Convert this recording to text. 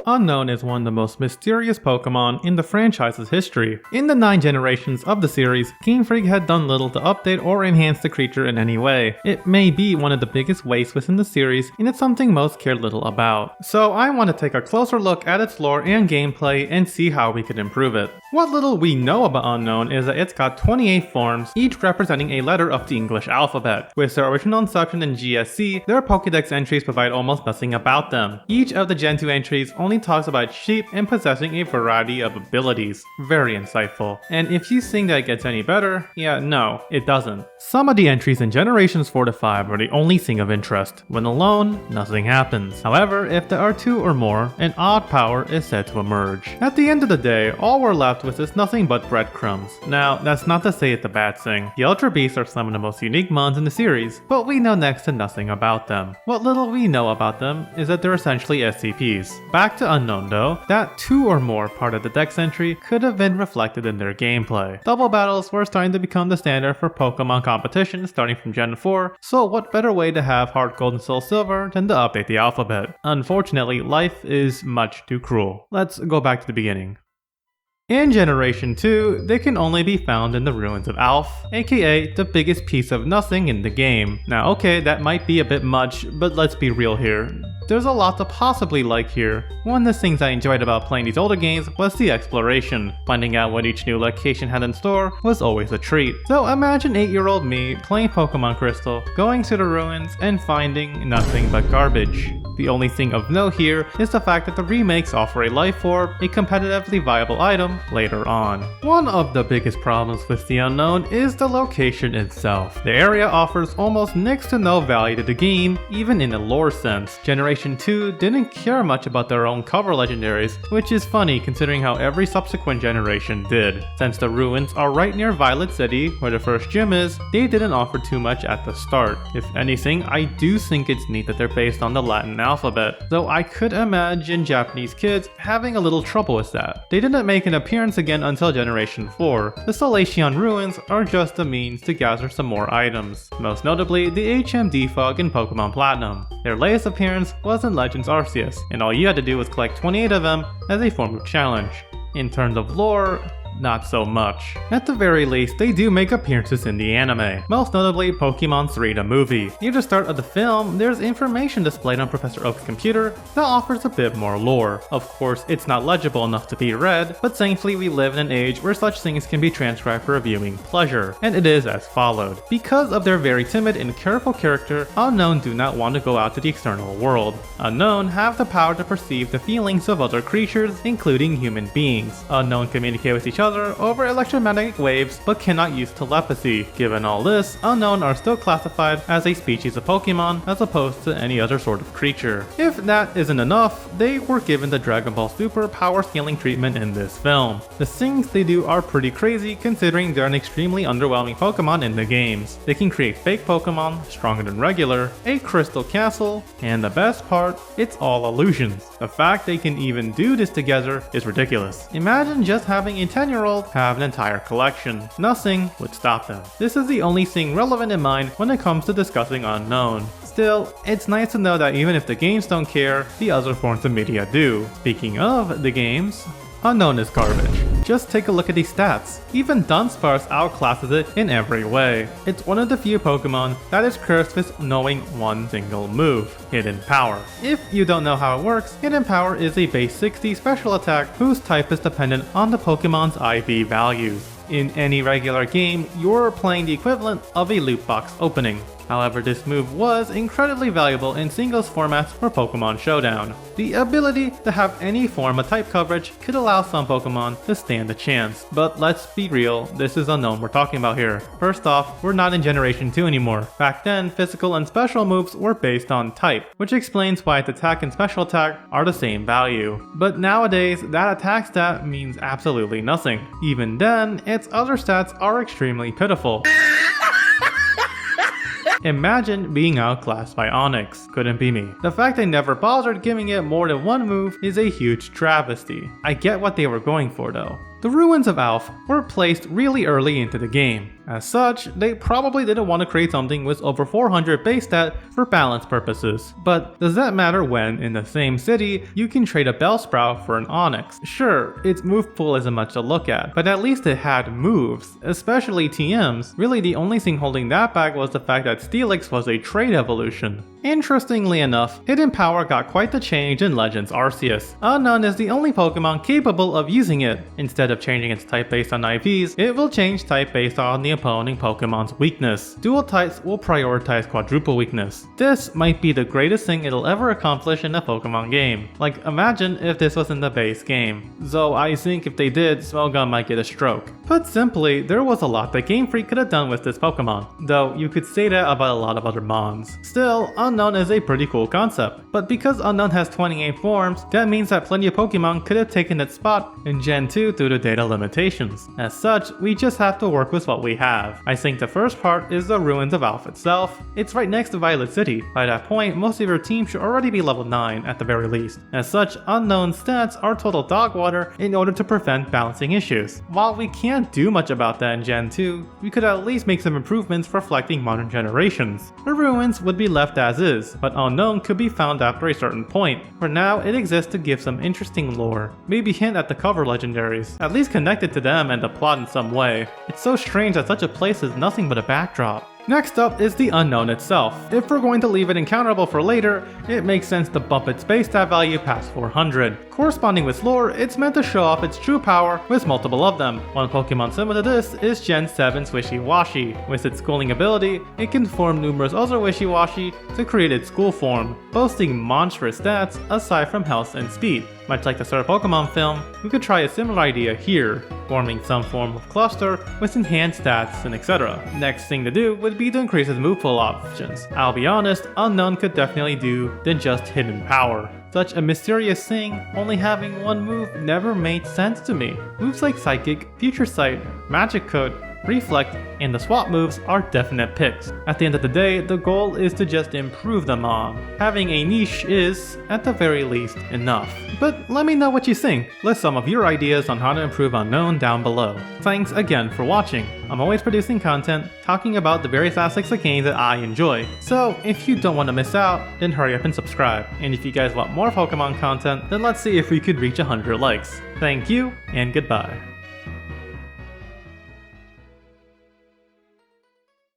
Unown is one of the most mysterious Pokemon in the franchise's history. In the 9 generations of the series, Game Freak had done little to update or enhance the creature in any way. It may be one of the biggest wastes within the series, and it's something most cared little about. So I want to take a closer look at its lore and gameplay and see how we could improve it. What little we know about Unown is that it's got 28 forms, each representing a letter of the English alphabet. With their original inception in GSC, their Pokédex entries provide almost nothing about them. Each of the Gen 2 entries only talks about sheep and possessing a variety of abilities. Very insightful. And if you think that it gets any better, yeah, no, it doesn't. Some of the entries in Generations 4 to 5 are the only thing of interest. When alone, nothing happens. However, if there are 2 or more, an odd power is said to emerge. At the end of the day, all we're left with is nothing but breadcrumbs. Now, that's not to say it's a bad thing. The Ultra Beasts are some of the most unique mons in the series, but we know next to nothing about them. What little we know about them is that they're essentially SCPs. Back to Unown though, that 2 or more part of the Dex entry could have been reflected in their gameplay. Double battles were starting to become the standard for Pokemon competition starting from Gen 4, so what better way to have Heart Gold and Soul Silver than to update the alphabet? Unfortunately, life is much too cruel. Let's go back to the beginning. In Generation 2, they can only be found in the ruins of Alph, aka the biggest piece of nothing in the game. Now okay, that might be a bit much, but let's be real here. There's a lot to possibly like here. One of the things I enjoyed about playing these older games was the exploration. Finding out what each new location had in store was always a treat. So imagine 8-year-old me playing Pokemon Crystal, going to the ruins, and finding nothing but garbage. The only thing of note here is the fact that the remakes offer a life orb, a competitively viable item, later on. One of the biggest problems with the Unown is the location itself. The area offers almost next to no value to the game, even in a lore sense. Generation 2 didn't care much about their own cover legendaries, which is funny considering how every subsequent generation did. Since the ruins are right near Violet City, where the first gym is, they didn't offer too much at the start. If anything, I do think it's neat that they're based on the Latin alphabet, though I could imagine Japanese kids having a little trouble with that. They didn't make an appearance again until Generation 4. The Solaceon ruins are just a means to gather some more items, most notably the HMD Fog in Pokemon Platinum. Their latest appearance was in Legends Arceus, and all you had to do was collect 28 of them as a form of challenge. In terms of lore, not so much. At the very least, they do make appearances in the anime, most notably Pokemon 3 the movie. Near the start of the film, there's information displayed on Professor Oak's computer that offers a bit more lore. Of course, it's not legible enough to be read, but thankfully we live in an age where such things can be transcribed for viewing pleasure, and it is as followed. Because of their very timid and careful character, Unown do not want to go out to the external world. Unown have the power to perceive the feelings of other creatures, including human beings. Unown communicate with each other over electromagnetic waves, but cannot use telepathy. Given all this, Unown are still classified as a species of Pokemon as opposed to any other sort of creature. If that isn't enough, they were given the Dragon Ball Super power scaling treatment in this film. The things they do are pretty crazy considering they're an extremely underwhelming Pokemon in the games. They can create fake Pokemon, stronger than regular, a crystal castle, and the best part, it's all illusions. The fact they can even do this together is ridiculous. Imagine just having a 10-year-old have an entire collection. Nothing would stop them. This is the only thing relevant in mind when it comes to discussing Unown. Still, it's nice to know that even if the games don't care, the other forms of media do. Speaking of the games, Unown is garbage. Just take a look at these stats. Even Dunsparce outclasses it in every way. It's one of the few Pokemon that is cursed with knowing one single move, Hidden Power. If you don't know how it works, Hidden Power is a base 60 special attack whose type is dependent on the Pokemon's IV values. In any regular game, you're playing the equivalent of a loot box opening. However, this move was incredibly valuable in singles formats for Pokemon Showdown. The ability to have any form of type coverage could allow some Pokemon to stand a chance. But let's be real, this is Unown we're talking about here. First off, we're not in Generation 2 anymore. Back then, physical and special moves were based on type, which explains why its attack and special attack are the same value. But nowadays, that attack stat means absolutely nothing. Even then, its other stats are extremely pitiful. Imagine being outclassed by Onix. Couldn't be me. The fact they never bothered giving it more than one move is a huge travesty. I get what they were going for though. The ruins of Alph were placed really early into the game. As such, they probably didn't want to create something with over 400 base stat for balance purposes. But does that matter when, in the same city, you can trade a Bellsprout for an Onix? Sure, its move pool isn't much to look at, but at least it had moves, especially TMs. Really, the only thing holding that back was the fact that Steelix was a trait evolution. Interestingly enough, Hidden Power got quite the change in Legends Arceus. Unown is the only Pokemon capable of using it. Instead of changing its type based on IVs, it will change type based on the opposing Pokemon's weakness. Dual types will prioritize quadruple weakness. This might be the greatest thing it'll ever accomplish in a Pokemon game. Like, imagine if this was in the base game. Though I think if they did, Smogon might get a stroke. Put simply, there was a lot that Game Freak could have done with this Pokemon, though you could say that about a lot of other Mons. Still, Unown is a pretty cool concept, but because Unown has 28 forms, that means that plenty of Pokemon could have taken its spot in Gen 2 due to data limitations. As such, we just have to work with what we have. I think the first part is the ruins of Alph itself. It's right next to Violet City. By that point, most of your team should already be level 9 at the very least. As such, Unown's stats are total dog water in order to prevent balancing issues. While we can't do much about that in Gen 2, we could at least make some improvements reflecting modern generations. The ruins would be left as is, but Unown could be found after a certain point. For now, it exists to give some interesting lore. Maybe hint at the cover legendaries, at least connected to them and the plot in some way. It's so strange that such a place is nothing but a backdrop. Next up is the Unown itself. If we're going to leave it encounterable for later, it makes sense to bump its base stat value past 400. Corresponding with lore, it's meant to show off its true power with multiple of them. One Pokemon similar to this is Gen 7's Wishy-Washy. With its schooling ability, it can form numerous other Wishy-Washy to create its school form, boasting monstrous stats aside from health and speed. Much like the third Pokemon film, we could try a similar idea here, forming some form of cluster with enhanced stats and etc. Next thing to do would be to increase its move pool options. I'll be honest, Unown could definitely do than just Hidden Power. Such a mysterious thing, only having one move never made sense to me. Moves like Psychic, Future Sight, Magic Coat, Reflect, and the swap moves are definite picks. At the end of the day, the goal is to just improve them on. Having a niche is, at the very least, enough. But let me know what you think. List some of your ideas on how to improve Unown down below. Thanks again for watching. I'm always producing content talking about the various aspects of games that I enjoy. So if you don't want to miss out, then hurry up and subscribe. And if you guys want more Pokemon content, then let's see if we could reach 100 likes. Thank you, and goodbye.